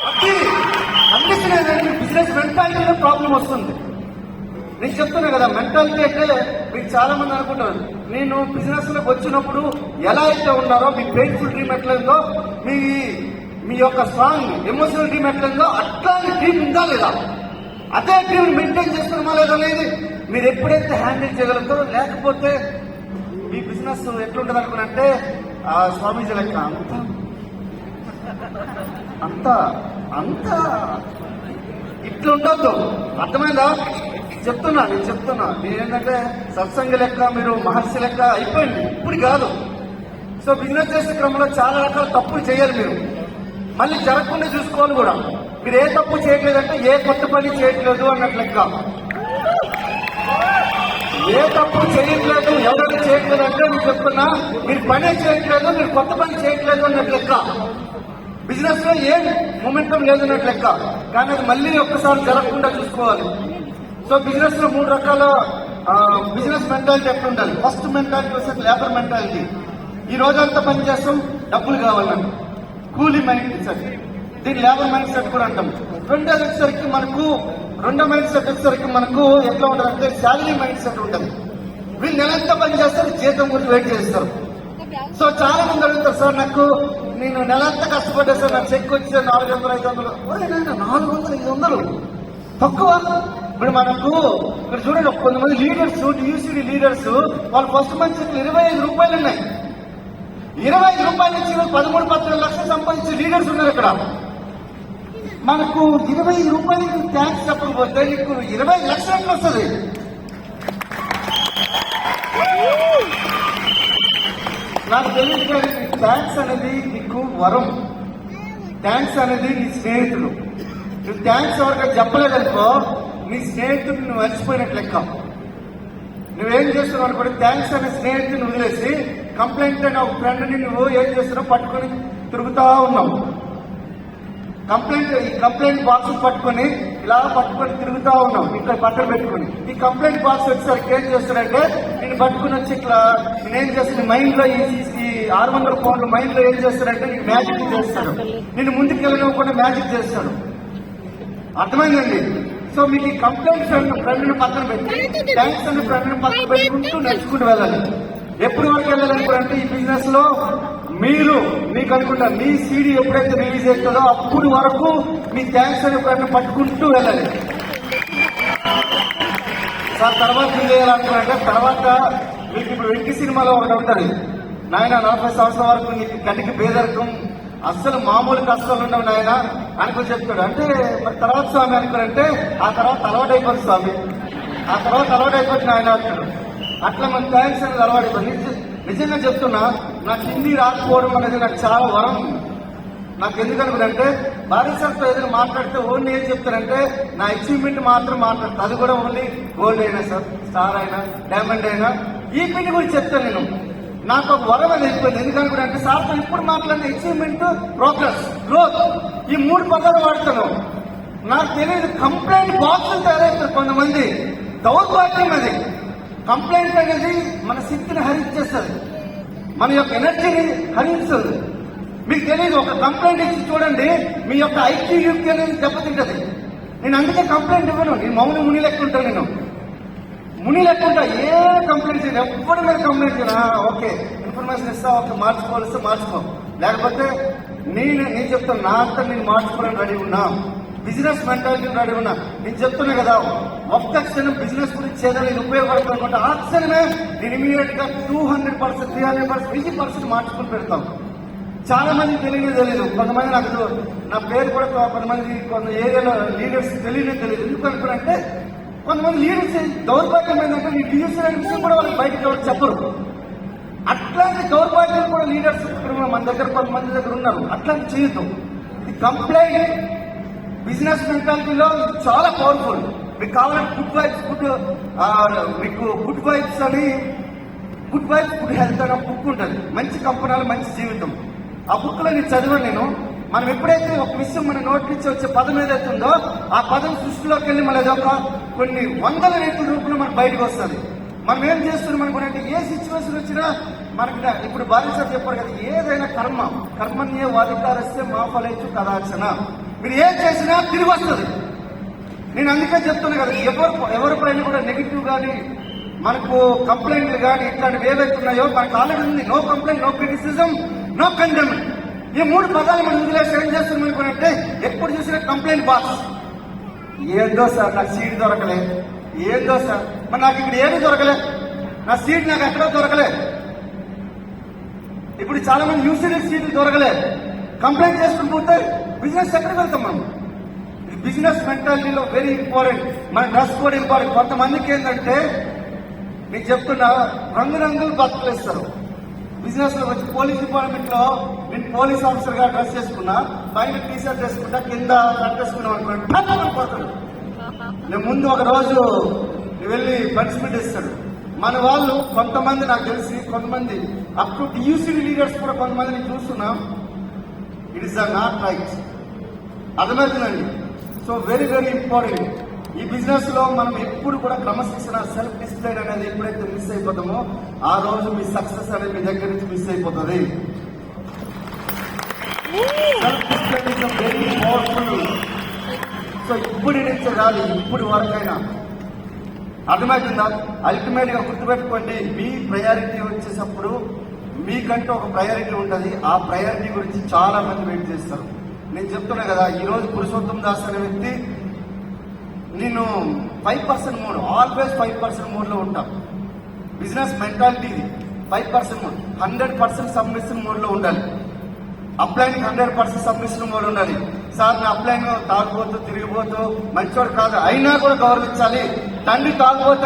అది కండిషన్ ఏంటంటే business మెంటాలిటీలో problem వస్తుంది. నేను చెప్తున్నా కదా, మెంటాలిటీ అంటే మీకు చాలా మంది అనుకుంటారు, నేను బిజినెస్ లోకి వచ్చినప్పుడు ఎలా అయితే ఉన్నారో మీ పెయిన్ఫుల్ డ్రీమ్ ఎట్లయిందో, మీ యొక్క స్ట్రాంగ్ ఎమోషనల్ డ్రీమ్ ఎట్లయిందో అట్లాంటి డ్రీమ్ ఉందా లేదా, అదే డ్రీమ్ మెయింటైన్ చేస్తున్నామా లేదా అనేది మీరు ఎప్పుడైతే హ్యాండిల్ చేయగలుగుతారో. లేకపోతే మీ బిజినెస్ ఎట్లుంటుంది అనుకున్నంటే స్వామీజీ లెక్క అంతా అంతా ఇట్లా ఉండొద్దు. అర్థమైందా? నేను చెప్తున్నా ఏంటంటే సత్సంగ లెక్క మీరు మహర్షి లెక్క అయిపోయింది, ఇప్పుడు కాదు. సో బిజినెస్ చేసే క్రమంలో చాలా రకాల తప్పులు చేయాలి, మీరు మళ్ళీ జరగకుండా చూసుకోవాలి కూడా. మీరు ఏ తప్పు చేయట్లేదంటే ఏ కొత్త పని చేయట్లేదు అన్నట్లు లెక్క. ఏ తప్పు చేయట్లేదు, ఎవరైనా చేయట్లేదు అంటే నేను చెప్తున్నా మీరు పనే చేయట్లేదు, మీరు కొత్త పని చేయట్లేదు అన్నట్లు లెక్క. బిజినెస్ లో ఏం మొమెంటం లేదన్నట్లు లెక్క. కానీ అది మళ్ళీ ఒక్కసారి జరగకుండా చూసుకోవాలి. సో బిజినెస్ లో 3 రకాల బిజినెస్ మెంటాలిటీ ఎట్లా ఉండాలి. ఫస్ట్ మెంటాలిటీ వచ్చేసి లేబర్ మెంటాలిటీ. ఈ రోజంతా పని చేస్తాం, డబ్బులు కావాలని కూలీ మైండ్ సెట్, దీన్ని లేబర్ మైండ్ సెట్ కూడా అంటాం. రెండో మైండ్ సెట్ వచ్చేసరికి మనకు ఎట్లా ఉంటుందంటే శాలరీ మైండ్ సెట్ ఉంటుంది. వీళ్ళు నెలంతా పని చేస్తారు, జీతం గురించి వెయిట్ చేస్తారు. సో చాలా మంది అడుగుతారు, సార్ నాకు నేను నెలంతా కష్టపడ్డా సార్, నాకు చెక్ వచ్చే 400-500. 400-500 తక్కువ. ఇప్పుడు మనకు ఇక్కడ చూడండి, కొంతమంది లీడర్స్, యూసీడీ లీడర్స్, వాళ్ళు ఫస్ట్ మంత్ చెక్లు 25 రూపాయలు ఉన్నాయి. 25 రూపాయలు ఇచ్చి 13-14 లక్షలు సంపాదించే లీడర్స్ ఉన్నారు ఇక్కడ. మనకు 25 రూపాయలకి ట్యాక్స్ చెప్పకపోతే నీకు 20 లక్షలు ఎట్లా వస్తుంది? నాకు తెలియదు కానీ ట్యాక్స్ అనేది నీకు వరం, ట్యాక్స్ అనేది నీ స్నేహితుడు. నువ్వు ట్యాక్స్ ఎవరికైనా చెప్పలేదనుకో నీ స్నేహితుడు నువ్వు మర్చిపోయినట్లు లెక్క. నువ్వేం చేస్తున్నావు అనుకోండి, థ్యాంక్స్ అనే స్నేహితుడిని వదిలేసి కంప్లైంట్ అనే ఒక ఫ్రెండ్ని నువ్వు ఏం చేస్తున్నావు పట్టుకొని తిరుగుతా ఉన్నావు. ఈ కంప్లైంట్ బాక్స్ పట్టుకొని ఇలా పట్టుకొని తిరుగుతా ఉన్నావు, ఇక్కడ పక్కన పెట్టుకుని. ఈ కంప్లైంట్ బాక్స్ వచ్చేసరికి ఏం చేస్తాడంటే నేను పట్టుకుని వచ్చి ఇట్లా నేనేం చేస్తాను మైండ్ లో ఈ 600 పౌండ్లు మైండ్ లో ఏం చేస్తాడంటే నీకు మ్యాజిక్ చేస్తాడు, నేను ముందుకు వెళ్ళనివ్వకుండా మ్యాజిక్ చేస్తాడు. అర్థమైందండి? సో మీకు ఈ కంప్లైంట్ ఫ్రెండ్ని పక్కన పెట్టి థ్యాంక్స్ అనే ఫ్రెండ్ని పక్కన పెట్టుకుంటూ నడుచుకుంటూ వెళ్ళాలి. ఎప్పటి వరకు వెళ్ళాలనుకుంటే ఈ బిజినెస్ లో మీకు అనుకుంటా మీ సీడీ ఎప్పుడైతే రిలీజ్ అవుతుందో అప్పుడు వరకు మీ థ్యాంక్స్ అనే ఫ్రెండ్ని పట్టుకుంటూ వెళ్ళాలి. సార్ తర్వాత ఏం చేయాలనుకున్నారంటే, తర్వాత మీకు ఇప్పుడు 20 సినిమాలో ఒకటి ఉంటుంది, నాయన 40 సంవత్సరాల వరకు నీకు కంటికి పేదరికం అస్సలు మామూలు కష్టాలు ఉండవు నాయన అనుకుని చెప్తాడు. అంటే మరి తర్వాత స్వామి అనుకున్నారంటే ఆ తర్వాత అలవాటు అయిపోతుంది స్వామి, ఆ తర్వాత అలవాటు అయిపోతుంది ఆయన అంటాడు. అట్లా మన థ్యాంక్స్ అనేది అలవాటు అయిపోయింది. నిజంగా చెప్తున్నా, నాకు హిందీ రాకపోవడం అనేది నాకు చాలా వరం. నాకు ఎందుకనుకుంటే భారత సార్తో ఏదైనా మాట్లాడితే ఓన్లీ ఏం చెప్తారంటే నా అచీవ్మెంట్ మాత్రం మాట్లాడతాను, అది కూడా ఓన్లీ గోల్డ్ అయినా సార్, స్టార్ అయినా, డైమండ్ అయినా, ఈ పిన్ని గురించి చెప్తాను నేను. నాకు ఒక వరం అది అయిపోయింది. ఎందుకనుకుంటే సార్తో ఇప్పుడు మాట్లాడిన అచీవ్మెంట్, ప్రోగ్రెస్, గ్రోత్, ఈ 3 పదాలు వాడతాను. నాకు తెలియదు కంప్లైంట్ బాక్సులు తయారవుతారు కొంతమంది. దౌర్భాగ్యం అది. కంప్లైంట్ అనేది మన శక్తిని హరించేస్తుంది, మన యొక్క ఎనర్జీని హరిస్తుంది. మీకు తెలియదు, ఒక కంప్లైంట్ ఇచ్చి చూడండి మీ యొక్క ఐక్యూ అనేది దెబ్బతింటది. నేను అందుకే కంప్లైంట్ ఇవ్వను, నేను మౌన ముని లెక్క ఉంటాను, నేను ముని లెక్క ఉంటా. ఏ కంప్లైంట్ చేయను, ఎప్పుడు మీద కంప్లైంట్ చేయను. ఓకే ఇన్ఫర్మేషన్ ఇస్తా, ఓకే మార్చుకోవాల్సి మార్చుకో, లేకపోతే నేను చెప్తాను నా అంతా నేను మార్చుకోవడానికి రెడీ ఉన్నా, బిజినెస్ మెంటాలిటీ రెడీ ఉన్నా. నేను చెప్తున్నా కదా, ఒక్క క్షణం బిజినెస్ గురించి ఏదైనా నేను ఉపయోగపడుతుంది అనుకుంటే ఆ క్షణమే నేను ఇమీడియట్ గా 200%, 300%, 1000% మార్చుకుని పెడతాం. చాలా మంది తెలియదు. కొంతమంది నాకు నా పేరు కూడా కొంత ఏరియాలో లీడర్స్ తెలియదు. ఎందుకు అనుకున్నారంటే కొంతమంది లీడర్స్ దౌర్భాగ్యం ఏంటంటే నీ డిసిషన్ విషయం కూడా వాళ్ళకి బయటకు ఎవరు చెప్పరు. అట్లాంటి దౌర్భాగ్యం కూడా లీడర్స్ మన దగ్గర కొంతమంది దగ్గర ఉన్నారు. అట్లాంటి చేయొద్దు. ఈ కంప్లైంట్ బిజినెస్ మెంటాలిటీలో చాలా పవర్ఫుల్. మీకు కావాలంటే గుడ్ వైబ్స్ అని గుడ్ హెల్త్ అనే బుక్ ఉంటుంది. మంచి కంపెనీలు మంచి జీవితం. ఆ బుక్ లో నేను చదివాను నేను. మనం ఎప్పుడైతే ఒక విషయం మన నోటి నుంచి వచ్చే పదం ఏదైతే ఉందో ఆ పదం సృష్టిలోకి వెళ్ళి మన ఒక కొన్ని 100 రేట్ల రూపంలో మనకు బయటకు వస్తుంది. మనం ఏం చేస్తున్నాం అనుకుంటే ఏ సిచ్యువేషన్ వచ్చినా మనకి ఇప్పుడు భార్య సార్ చెప్పారు కదా, ఏదైనా కర్మణ్యే వాధికారస్య మా ఫలేషు కదాచన. మీరు ఏం చేసినా తిరిగి వస్తుంది. నేను అందుకే చెప్తున్నా కదా, ఎవరిపైన కూడా నెగిటివ్ కానీ మనకు కంప్లైంట్లు కానీ ఇట్లాంటివి ఏవైతే ఉన్నాయో మనకు ఆల్రెడీ ఉంది. No complaint, no criticism, no condemnment. ఈ 3 పదాలు మనం వదిలేసి ఏం చేస్తున్నాం అనుకుంటే ఎప్పుడు చూసినా కంప్లైంట్ బాక్స్. ఏందో సార్ నాకు సీట్ దొరకలే, ఏందో సార్ మరి నాకు ఇక్కడ ఏమీ దొరకలే, నా సీట్ నాకు ఎక్కడో దొరకలే. ఇప్పుడు చాలా మంది యూసీడీ సీట్లు దొరకలే, కంప్లైంట్ చేసుకుని పోతే బిజినెస్ ఎక్కడికి వెళ్తాం మనం? బిజినెస్ మెంటాలిటీలో వెరీ ఇంపార్టెంట్. మన డ్రెస్ కోడ్ ఇంపార్టెంట్. కొంతమందికి ఏంటంటే మీకు చెప్తున్నా రంగురంగులు బతుకులేస్తారు. బిజినెస్ లో వచ్చి పోలీస్ డిపార్ట్మెంట్ లో నేను పోలీస్ ఆఫీసర్ గా డ్రెస్ చేసుకున్నా, పైన టీ షర్ట్ వేసుకుంటా, కింద షర్ట్ వేసుకున్నాం అనుకోండి. నేను ముందు ఒక రోజు వెళ్ళి పనిష్మెంట్ ఇస్తాడు. మన వాళ్ళు కొంతమంది నాకు తెలిసి కొంతమంది అప్ టు యూసీడీ లీడర్స్ కూడా కొంతమందిని చూస్తున్నాం. It is not right. అర్థమవుతుందండి. So very very important. ఈ బిజినెస్ లో మనం ఎప్పుడు కూడా క్రమశిక్షణ, సెల్ఫ్ డిసిప్లైన్ అనేది ఎప్పుడైతే మిస్ అయిపోతామో ఆ రోజు మీ సక్సెస్ అనేది మీ దగ్గర నుంచి మిస్ అయిపోతుంది. Self discipline is very powerful. So ఇప్పుడు నుంచి కాదు, ఇప్పుడు వరకైనా అర్థమవుతుందా? అల్టిమేట్ గా గుర్తుపెట్టుకోండి, మీ ప్రయారిటీ వచ్చేటప్పుడు మీకంటూ ఒక ప్రయారిటీ ఉంటుంది. ఆ ప్రయారిటీ గురించి చాలా మంది వెయిట్ చేస్తారు. నేను చెప్తున్నా కదా, ఈ రోజు పురుషోత్తం దాస్ అనే వ్యక్తి నేను 5% మోడ్, ఆల్వేస్ 5% మోడ్ లో ఉంటాం. Business mentality 5% mode, 100% submission mode లో ఉండాలి. అప్లైన్ 100% సబ్మిషన్ మోడ్ ఉండాలి. సార్ నా అప్లైన్ తాగుబోతూ తిరిగిపోతూ మంచోడు కాదు అయినా కూడా గౌరవించాలి. తండ్రి తాగుబోతూ